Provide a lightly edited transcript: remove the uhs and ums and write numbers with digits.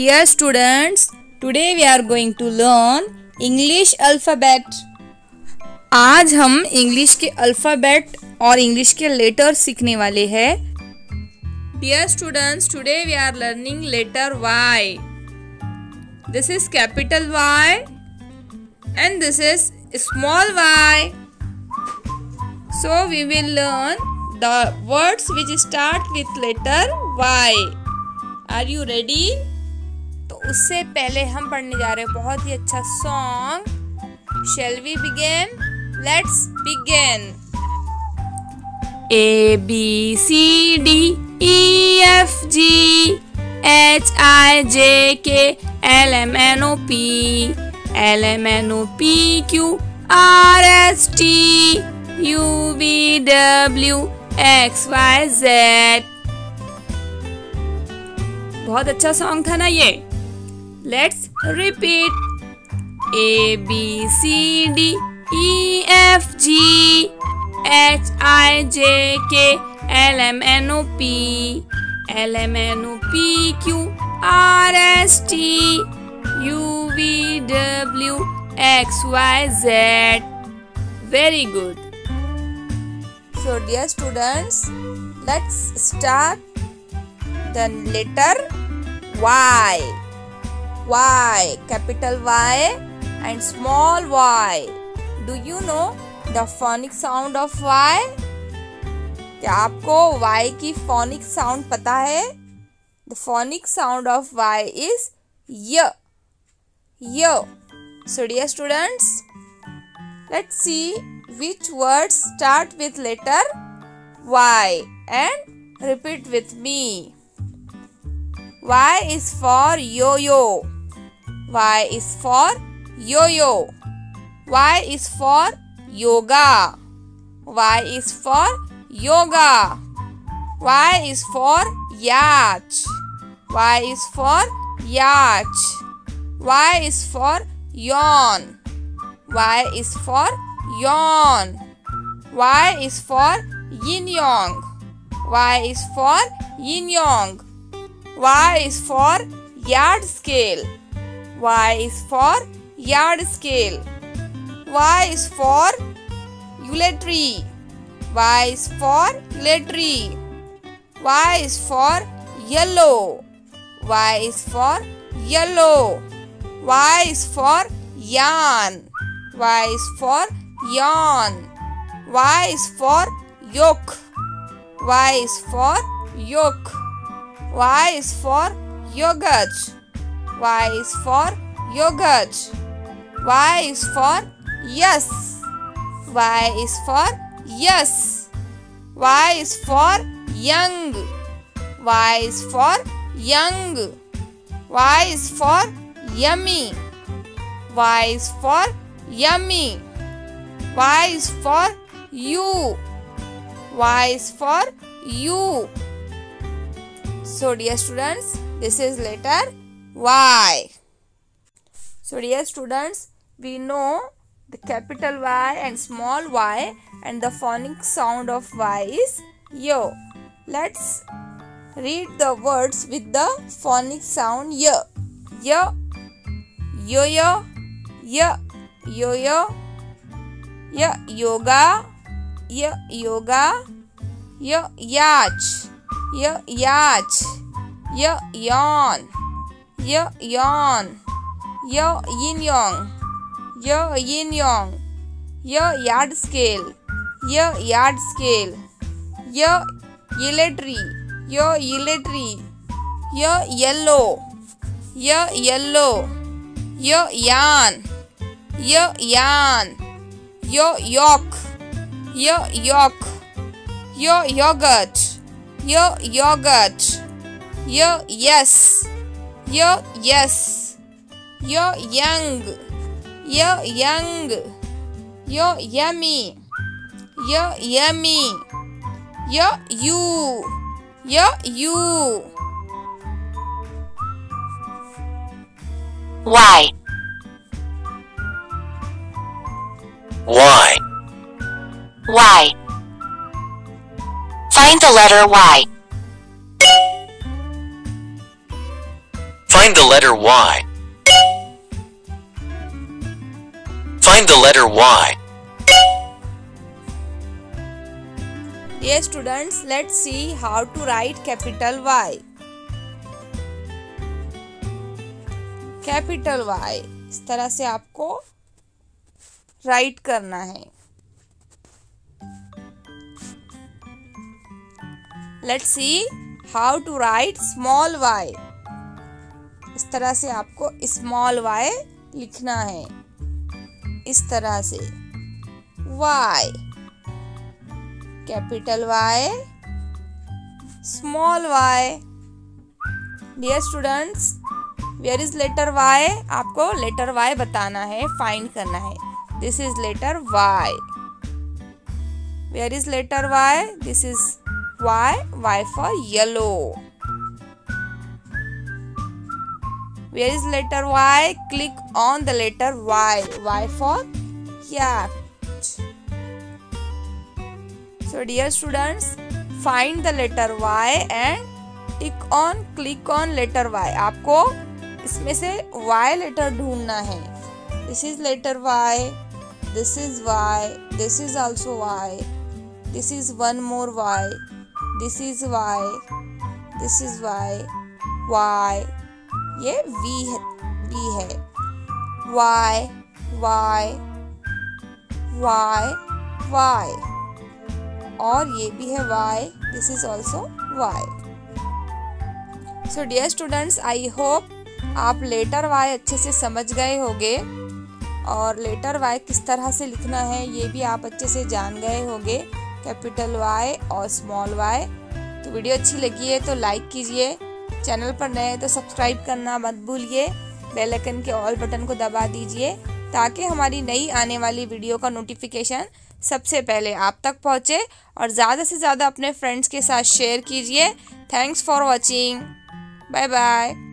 Dear students, today we are going to learn English alphabet. आज हम English के alphabet और इंग्लिश के लेटर्स सीखने वाले हैं. Dear students, today we are learning letter Y. This is capital Y and this is small y. So we will learn the words which start with letter Y. Are you ready? तो उससे पहले हम पढ़ने जा रहे हैं बहुत ही अच्छा song. Shall we begin? Let's begin. A B C D E F G H I J K L M N O P L M N O P Q R S T U V W X Y Z. बहुत अच्छा song था ना ये. Let's repeat. A B C D E F G H I J K L M N O P L M N O P Q R S T U V W X Y Z. Very good. So dear students, let's start the letter Y. Y, capital Y and small y. Do you know the phonic sound of Y? क्या आपको Y की phonic sound पता है? The phonic sound of Y is Y. Y. So dear students, let's see which words start with letter Y and repeat with me. Y is for yo-yo. Y is for yo-yo. Y is for yoga. Y is for yoga. Y is for yacht. Y is for yacht. Y is for yawn. Y is for yawn. Y is for yin-yang. Y is for yin-yang. Y is for yard scale. Y is for yard scale. Y is for uletree. Y is for uletree. Y is for yellow. Y is for yellow. Y is for yarn. Y is for yarn. Y is for yoke. Y is for yoke. Y is for yogurt. Y is for yogurt. Y is for yes. Y is for yes. Y is for young. Y is for young. Y is for yummy. Y is for yummy. Y is for you. Y is for you. So dear students, this is letter Y. So dear students, we know the capital Y and small y and the phonic sound of Y is yo. Let's read the words with the phonic sound y. Y, yo-yo, y, yo-yo, y, yoga, y, yoga, y, yacht, y, yacht, y, yawn, y, yawn, y, yin-yang, y, yin-yang, y, yard scale, y, yard scale, y, uletree, y, uletree, y, yellow, y, yellow, y, yarn, y, yarn, y, yoke, y, yoke, y, yogurt, y, yogurt, y, yes, y, yes, y, young, y, young, y, yummy, y, yummy, y, you, y, you. Y. Y. Y. Find the letter Y. Find the letter Y. Find the letter Y. Dear students, let's see how to write capital Y. Capital Y इस तरह से आपको write करना है। Let's see how to write small y। इस तरह से आपको स्मॉल y लिखना है, इस तरह से y, capital Y, small y। Dear students, where is letter Y? आपको लेटर Y बताना है, फाइंड करना है। This is letter Y। Where is letter Y? This is Y, Y for yellow. Where is letter Y? Click on the letter Y. Y for cat. So dear students, find the letter Y and click on letter Y. आपको इसमें से Y letter ढूंढना है। This is letter Y. This is Y. This is also Y. This is one more Y. This is Y. This is Y. Y. ये V है। Y, Y, Y, Y। और ये भी है Y. This is also Y. So dear students, I hope आप letter Y अच्छे से समझ गए होंगे और लेटर Y किस तरह से लिखना है ये भी आप अच्छे से जान गए होंगे, कैपिटल Y और स्मॉल y। तो वीडियो अच्छी लगी है तो लाइक कीजिए, चैनल पर नए हैं तो सब्सक्राइब करना मत भूलिए, बेल आइकन के ऑल बटन को दबा दीजिए ताकि हमारी नई आने वाली वीडियो का नोटिफिकेशन सबसे पहले आप तक पहुंचे। और ज़्यादा से ज़्यादा अपने फ्रेंड्स के साथ शेयर कीजिए। Thanks for watching. Bye bye.